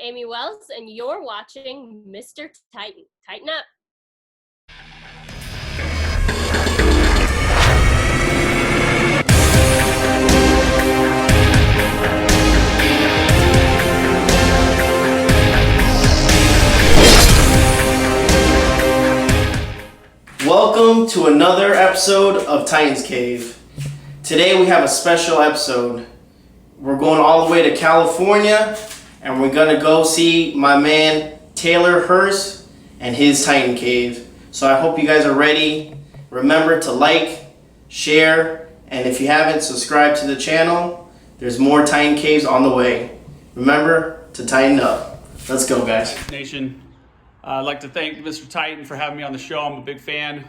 Amy Wells, and you're watching Mr. Titan. Tighten up. Welcome to another episode of Titans Cave. Today we have a special episode. We're going all the way to California and we're going to go see my man Taylorhurst and his Titan Cave. So I hope you guys are ready. Remember to like, share, and if you haven't, subscribe to the channel. There's more Titan Caves on the way. Remember to tighten up. Let's go, guys. Nation. I'd like to thank Mr. Titan for having me on the show. I'm a big fan.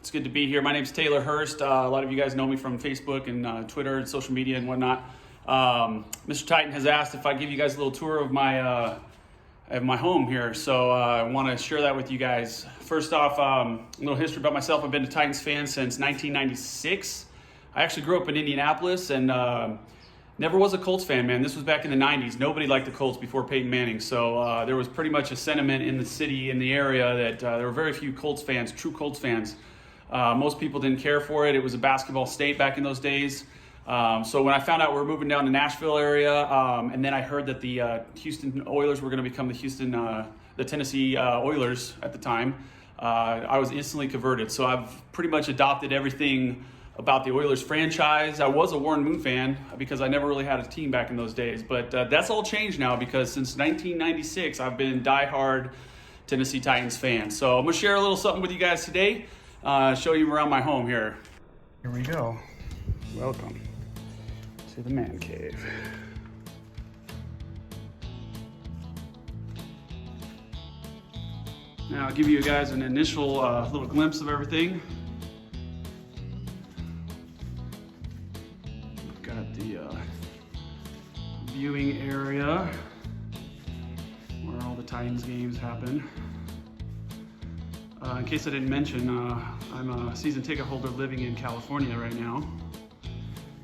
It's good to be here. My name's Taylorhurst. A lot of you guys know me from Facebook and Twitter and social media and whatnot. Mr. Titan has asked if I give you guys a little tour of my home here. So I want to share that with you guys. First off, a little history about myself. I've been a Titans fan since 1996. I actually grew up in Indianapolis and never was a Colts fan, man. This was back in the 90s. Nobody liked the Colts before Peyton Manning. So there was pretty much a sentiment in the city, in the area, that there were very few Colts fans, true Colts fans. Most people didn't care for it. It was a basketball state back in those days. So when I found out we were moving down to Nashville area, and then I heard that the Houston Oilers were going to become the Tennessee Oilers at the time, I was instantly converted. So I've pretty much adopted everything about the Oilers franchise. I was a Warren Moon fan because I never really had a team back in those days, but that's all changed now because since 1996, I've been diehard Tennessee Titans fan. So I'm gonna share a little something with you guys today, show you around my home here. Here we go. Welcome to the man cave. Now I'll give you guys an initial little glimpse of everything. Got the viewing area where all the Titans games happen. In case I didn't mention, I'm a season ticket holder living in California right now.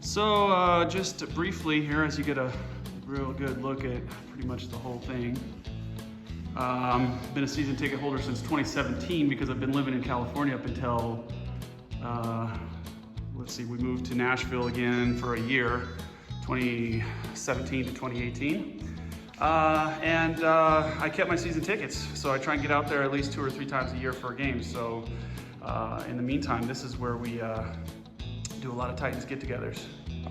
So just briefly here, as you get a real good look at pretty much the whole thing. Been a season ticket holder since 2017 because I've been living in California up until let's see, we moved to Nashville again for a year, 2017 to 2018. I kept my season tickets, so I try and get out there at least 2 or 3 times a year for a game. So in the meantime, this is where we do a lot of Titans get-togethers.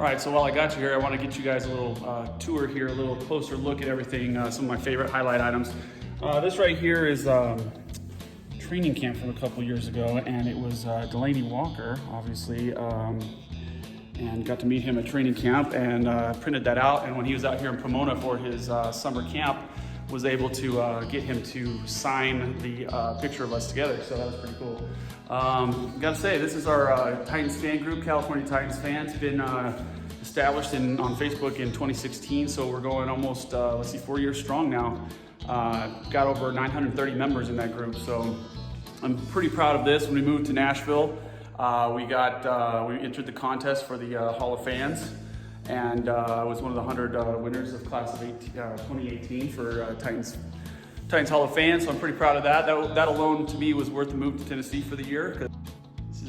All right, so while I got you here, I want to get you guys a little tour here, a little closer look at everything, some of my favorite highlight items. This right here is training camp from a couple years ago, and it was Delaney Walker, obviously, and got to meet him at training camp and printed that out. And when he was out here in Pomona for his summer camp, was able to get him to sign the picture of us together. So that was pretty cool. Gotta say, this is our Titans fan group, California Titans fans. Been established on Facebook in 2016, so we're going almost 4 years strong now. Got over 930 members in that group, so I'm pretty proud of this. When we moved to Nashville, we entered the contest for the Hall of Fans, and I was one of the 100 winners of class of 2018 for Titans Hall of Fans. So I'm pretty proud of that. That alone to me was worth the move to Tennessee for the year. This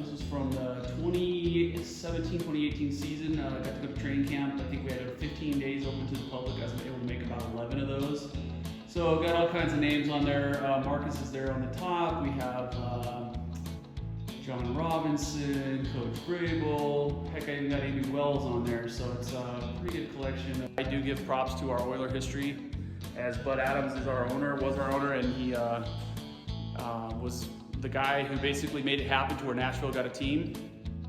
is from the 2017-2018 season. Got to go to training camp. I think we had 15 days open to the public. I was able to make about 11 of those. So got all kinds of names on there. Marcus is there on the top. We have John Robinson, Coach Grable. Heck, I even got Amy Wells on there. So it's a pretty good collection. I do give props to our Oiler history, as Bud Adams was our owner, and he was the guy who basically made it happen to where Nashville got a team.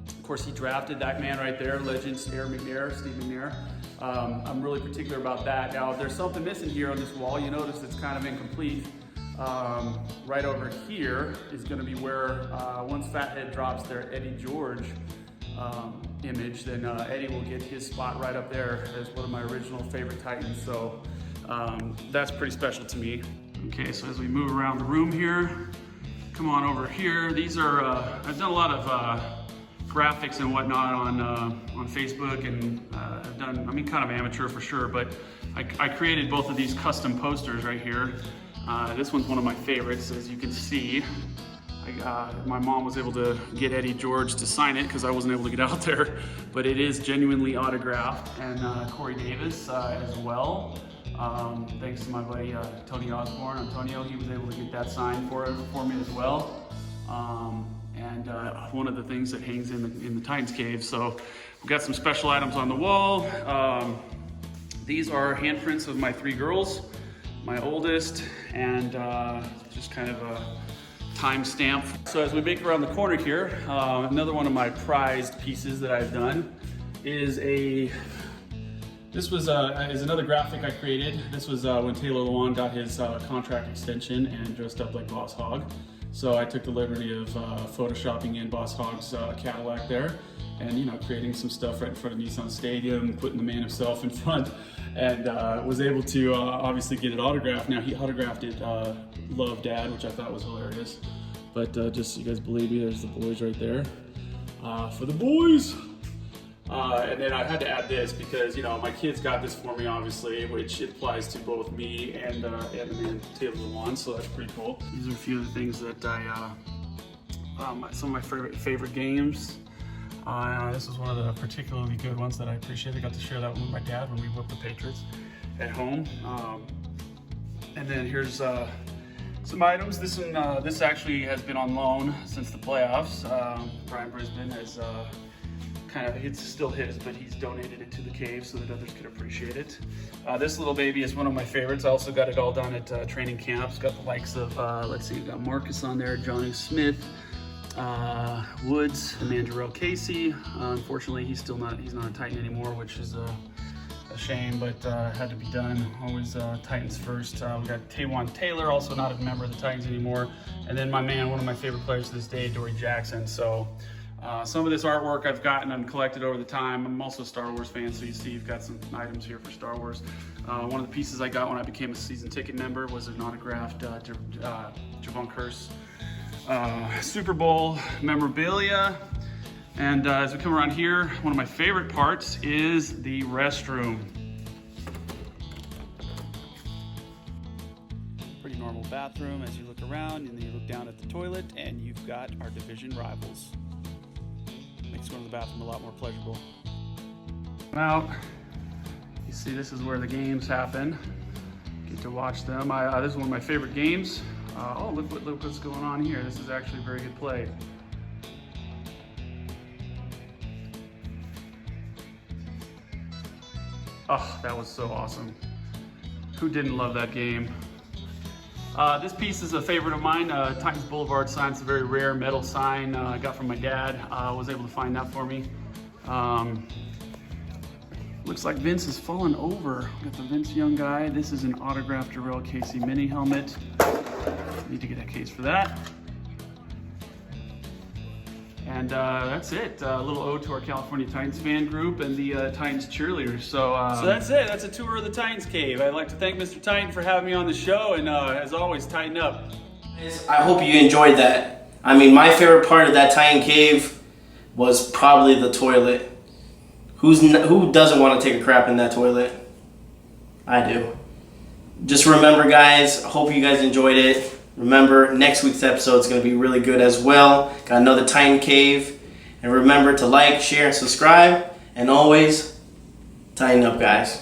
Of course, he drafted that man right there, legend Steve McNair. I'm really particular about that. Now, there's something missing here on this wall. You notice it's kind of incomplete. Right over here is going to be where, once Fathead drops their Eddie George image, then Eddie will get his spot right up there as one of my original favorite Titans. So that's pretty special to me. Okay, so as we move around the room here, come on over here. These are, I've done a lot of graphics and whatnot on Facebook, and I've done, kind of amateur for sure, but I created both of these custom posters right here. This one's one of my favorites, as you can see. My mom was able to get Eddie George to sign it because I wasn't able to get out there, but it is genuinely autographed, and Corey Davis as well. Thanks to my buddy Tony Osborne, Antonio, he was able to get that signed for me as well. And one of the things that hangs in the Titans Cave. So we've got some special items on the wall. These are handprints of my 3 girls, my oldest, and just kind of a time stamp. So as we make around the corner here, another one of my prized pieces that I've done is is another graphic I created. This was when Taylor got his contract extension and dressed up like Boss Hogg. So I took the liberty of photoshopping in Boss Hogg's Cadillac there, and creating some stuff right in front of Nissan Stadium, putting the man himself in front, and was able to obviously get it autographed. Now he autographed it, "Love Dad," which I thought was hilarious. But just so you guys believe me, there's the boys right there. For the boys. And then I had to add this because my kids got this for me, obviously, which applies to both me and the man Taylor, so that's pretty cool. These are a few of the things that some of my favorite games. This is one of the particularly good ones that I appreciate. I got to share that one with my dad when we whipped the Patriots at home. And then here's some items. This actually has been on loan since the playoffs. Brian Brisbane has it's still his, but he's donated it to the cave so that others could appreciate it. This little baby is one of my favorites. I also got it all done at training camps. Got the likes of, let's see, we got Marcus on there, Johnny Smith, Woods, Emmanuel Casey. Unfortunately, he's not a Titan anymore, which is a shame, but had to be done. Always Titans first. We got Taywan Taylor, also not a member of the Titans anymore. And then my man, one of my favorite players to this day, Dory Jackson. So some of this artwork I've gotten and collected over the time. I'm also a Star Wars fan, so you see you've got some items here for Star Wars. One of the pieces I got when I became a season ticket member was an autographed Taylorhurst Super Bowl memorabilia. And as we come around here, one of my favorite parts is the restroom. Pretty normal bathroom as you look around, and then you look down at the toilet, and you've got our division rivals. Makes going to the bathroom a lot more pleasurable. Now, you see this is where the games happen. Get to watch them. This is one of my favorite games. Oh, look what's going on here. This is actually a very good play. Oh, that was so awesome. Who didn't love that game? This piece is a favorite of mine. Titans Boulevard sign. It's a very rare metal sign I got from my dad. Was able to find that for me. Looks like Vince has fallen over. Got the Vince Young guy. This is an autographed Jarrell Casey mini helmet. Need to get a case for that. And that's it. A little ode to our California Titans fan group and the Titans cheerleaders. So that's it. That's a tour of the Titans Cave. I'd like to thank Mr. Titan for having me on the show, and as always, tighten up. I hope you enjoyed that. I mean, my favorite part of that Titan Cave was probably the toilet. Who doesn't want to take a crap in that toilet? I do. Just remember, guys, I hope you guys enjoyed it. Remember, next week's episode is going to be really good as well. Got another Titan Cave. And remember to like, share, and subscribe. And always, tighten up, guys.